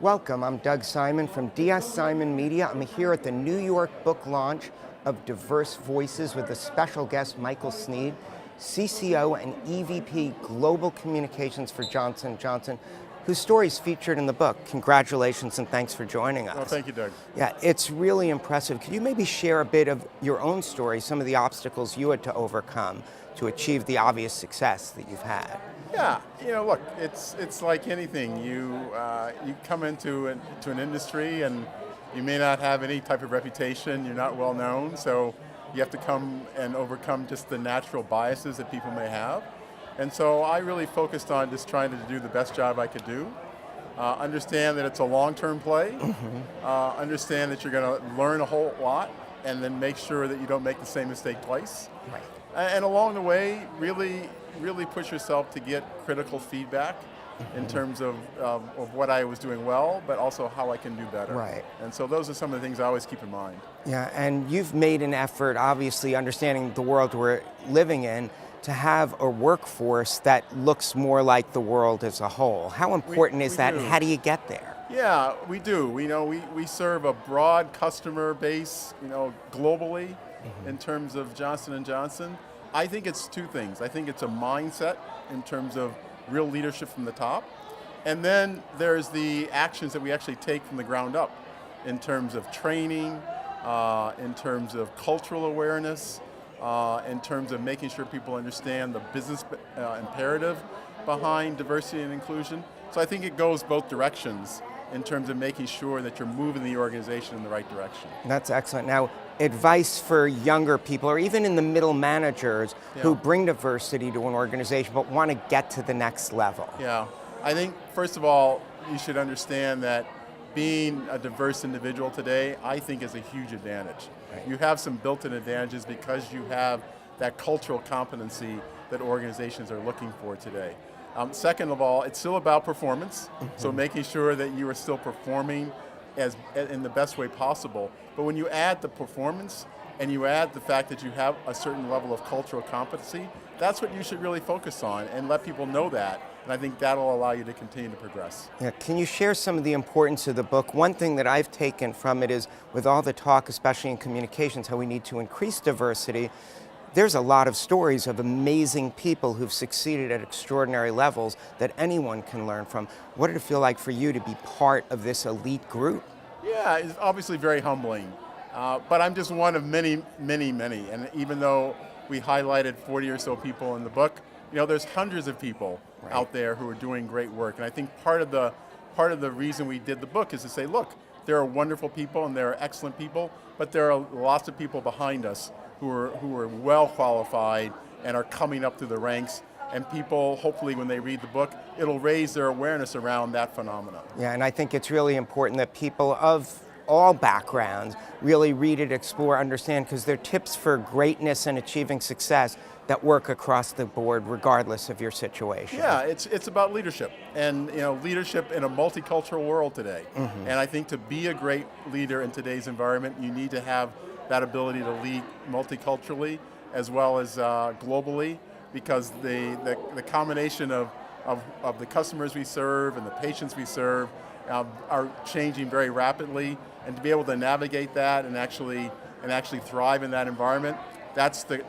Welcome, I'm Doug Simon from DS Simon Media. I'm here at the New York book launch of Diverse Voices with a special guest, Michael Sneed, CCO and EVP Global Communications for Johnson & Johnson, whose story is featured in the book. Congratulations and thanks for joining us. Well, thank you, Doug. Yeah, it's really impressive. Could you maybe share a bit of your own story, some of the obstacles you had to overcome to achieve the obvious success that you've had? Yeah, look, it's like anything. You come into an industry and you may not have any type of reputation. You're not well known, so you have to come and overcome just the natural biases that people may have. And so I really focused on just trying to do the best job I could do. Understand that it's a long-term play. Understand that you're going to learn a whole lot, and then make sure that you don't make the same mistake twice. Right. And along the way, really push yourself to get critical feedback in terms of what I was doing well, but also how I can do better. Right. And so those are some of the things I always keep in mind. Yeah, and you've made an effort, obviously understanding the world we're living in, to have a workforce that looks more like the world as a whole. How important is that, and how do you get there? Yeah, we do. We serve a broad customer base, globally in terms of Johnson & Johnson. I think it's two things. I think it's a mindset in terms of real leadership from the top, and then there's the actions that we actually take from the ground up in terms of training, in terms of cultural awareness, in terms of making sure people understand the business imperative behind diversity and inclusion. So I think it goes both directions in terms of making sure that you're moving the organization in the right direction. That's excellent. Now, advice for younger people, or even in the middle managers who bring diversity to an organization but want to get to the next level. Yeah, I think first of all, you should understand that being a diverse individual today, I think is a huge advantage. Right. You have some built-in advantages because you have that cultural competency that organizations are looking for today. Second of all, it's still about performance, so making sure that you are still performing in the best way possible. But when you add the performance and you add the fact that you have a certain level of cultural competency, that's what you should really focus on and let people know that. And I think that'll allow you to continue to progress. Yeah, can you share some of the importance of the book? One thing that I've taken from it is, with all the talk, especially in communications, how we need to increase diversity, there's a lot of stories of amazing people who've succeeded at extraordinary levels that anyone can learn from. What did it feel like for you to be part of this elite group? Yeah, it's obviously very humbling. But I'm just one of many. And even though we highlighted 40 or so people in the book, there's hundreds of people out there who are doing great work. And I think part of the reason we did the book is to say, look, there are wonderful people and there are excellent people, but there are lots of people behind us who are well qualified and are coming up through the ranks. And people, hopefully when they read the book, it'll raise their awareness around that phenomenon. Yeah, and I think it's really important that people of all backgrounds really read it, explore, understand, because they're tips for greatness and achieving success that work across the board regardless of your situation. Yeah, it's about leadership, and leadership in a multicultural world today. And I think to be a great leader in today's environment, you need to have that ability to lead multiculturally as well as globally, because the combination of the customers we serve and the patients we serve are changing very rapidly, and to be able to navigate that and actually thrive in that environment, that's the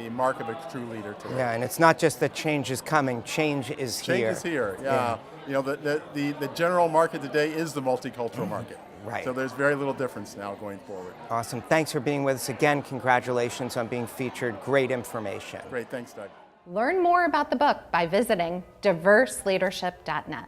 mark of a true leader today. Yeah, and it's not just that change is coming, change is here. Change is here, yeah. The general market today is the multicultural market. Right. So there's very little difference now going forward. Awesome. Thanks for being with us again. Congratulations on being featured. Great information. Great. Thanks, Doug. Learn more about the book by visiting diverseleadership.net.